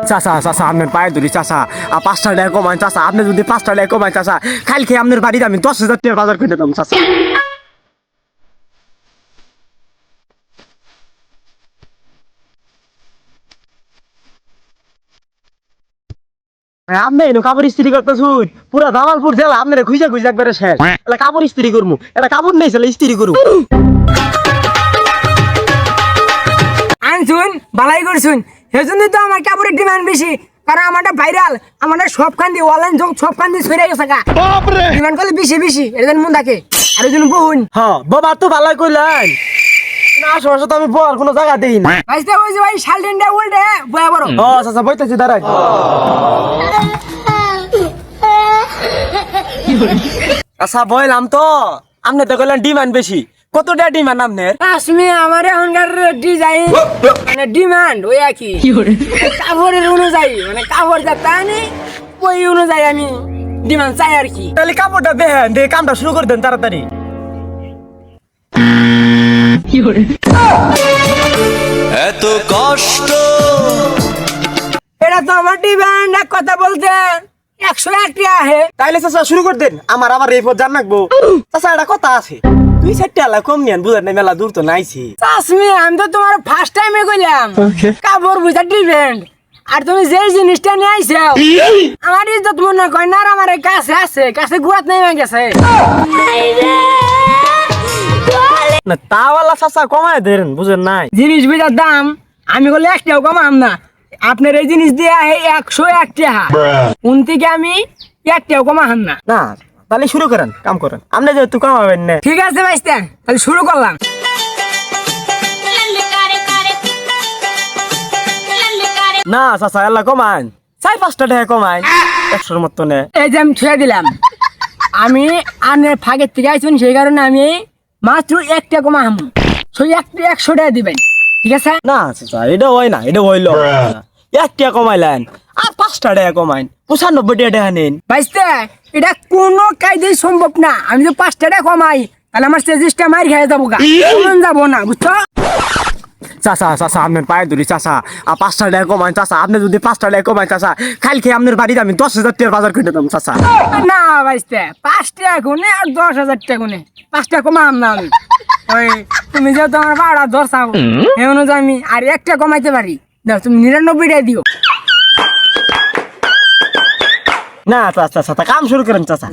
চাচা চাচা আপনার পায়ে ধরি চাচা, 5টা টাকা কমান চাচা, আপনি যদি 5টা টাকা কমান চাচা, খাইল খেয়ে আপনার বাড়িতে আমি 10,000 টাকা বাজার করে দিতাম চাচা। আপনি এনে কাপড় ইস্ত্রি করতেছুন, পুরা জামালপুর জেলা আপনার খুঁজে খুঁজে একবারে শেষ। এটা কাপড় ইস্ত্রি করবো, এটা কাপড় নেই ছেলে ইস্ত্রি করবো। আনছুন বালাই করছুন, সেজন্যই তো আমার কাপড়ের ডিমান্ড বেশি, কারণ আমারটা ভাইরাল, আমারটা সব খান্দি অনলাইন যোগ সব খান্দি ছড়িয়ে গেছে গা। ডিমান্ড করলে বেশি বেশি এর মন থাকে। আর এই জন্য বহুন হ্যাঁ বাবা তো ভালোই কইলেন, আশেপাশে তো আমি বল কোনো জায়গা দেই না। ভাইস্তে ওই যে ভাই শালটিনটা উল্টে বয়া বড়। ও চাচা বইতেছি দাঁড়াই। আচ্ছা বললাম তো, আপনি তো কইলেন ডিমান্ড বেশি, কতটা ডিমান্ড আপনার? আসমি আমার এখনকার ডিজাইন মানে ডিমান্ড ওই একই কাপড়ের অনুযায়ী, মানে কাপড় যা টানি ওই অনুযায়ী আমি ডিমান্ড চাই আর কি। তাহলে কাপড়টা দেখেন, দিয়ে কামটা শুরু করে দেন তাড়াতাড়ি। এত কষ্ট এটা তো আমার ডিমান্ড, এক কথা বলতে 101 টাকা আহে। তাইলে চাচা শুরু করে দেন, আমার আবার এই পথ জান রাখবো। চাচা এটা কথা আছে, 2-4 টাকা কম নিয়েন, বুঝেন না মেলা দূর তো নাইছি। আসমি আমি তো তোমার ফার্স্ট টাইমে কইলাম কাপড় বুঝা ডিমান্ড, আর তুমি যে জিনিসটা নিয়ে আইছো আমার ইজ্জত মনে কয় না, আর আমার কাছে আছে, কাছে গুয়াত নেমে গেছে। না তাওয়ালা চাচা কমায় দেন, বুঝেন নাই? জিনিস বুঝার দাম আমি বলে 1 টাকাও কমাম না, আপনার এই জিনিস দিয়ে 101 টাকা, উন থেকে আমি 1 টাকাও কমাহাম না। না তাহলে শুরু করেন, কাম করেন, আপনি যেহেতু কমাবেন না। ঠিক আছে ভাইস্তে, তাহলে শুরু করলাম। না চাচা এলা কমান, 4-5টা টাকা কমায়, 100-র মতো নে। এই যে আমি ছুঁয়ে দিলাম, আমি আনের ফাঁকের থেকে আইসুন, সেই কারণে আমি মাত্র 1 টাকা কমাহাম, সেই 100 টাকা দিবেন, ঠিক আছে? না চাচা এটা হয় না, এটা হইল 1 টাকা কমাইলেন, আর 5টা টাকা কমাইন, 95 টাকা নেন। ভাইস্তে এটা কোনো কায়দাই সম্ভব না, আমি যদি 5 টাকা কমাই তাহলে আমার সেজিসটা মার খেয়ে যাবো গা, যাবো না, বুঝছো? চাচা চাচা আপনার পায়ে ধরি চাচা, 5টা টাকা কমাইন চাচা, আপনি যদি 5টা টাকা কমাইন চাচা, খাইল খেয়ে আপনার বাড়িতে আমি 10,000 টাকা বাজার করে দিতাম চাচা। না ভাইস্তে 5 টাকা গুনে আর 10,000 টাকা গুনে 5 টাকা কমাম না আমি। ওই তুমি যেহেতু আমার ভাড়া ধরছাও, এই অনুযায়ী আমি আর 1 টাকা কমাইতে পারি, দাও তুমি 99 টাকা দিও। না চাচা চাচা কাম শুরু করেন চাচা।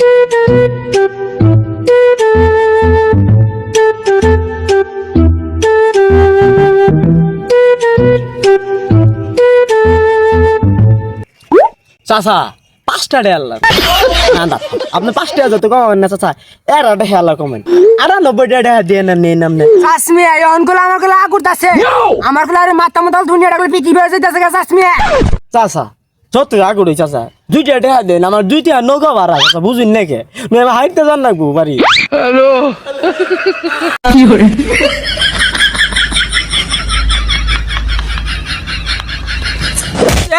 চাচা 5টা টাকা আল্লাহ, না না আপনি 5 টাকা যত কমাবেন না চাচা, 1 টাকা আল্লাহ কমেন, 98 টাকা দিয়ে না নেন আপনি। আসমি অনগুলো আমার গুলো আগুরতাছে, আমার গুলো আরে মাথা মাথা দুনিয়া টাকা বিক্রি হয়ে যাইতাছে গা। আসমি চাচা যত আগুড়ি চাচা, 2টা টাকা দেন, আমার 2টা নৌকা ভাড়া চাচা, বুঝুন নাকি? আমি হাইটতে যান না গো বাড়ি। হ্যালো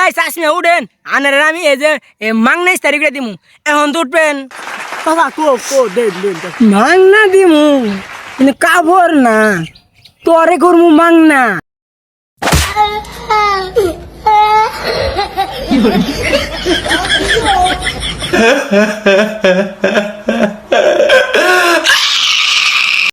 এই আসমি উঠেন, আনার আমি এই যে মাংনাইশ তারিখে দিমু, এখন তো উঠবেন। চাচা কো দেন দেন। মাংনা দিমু কিন্তু কাপড় না, তোরে করমু মাংনা। Ha ha ha ha ha.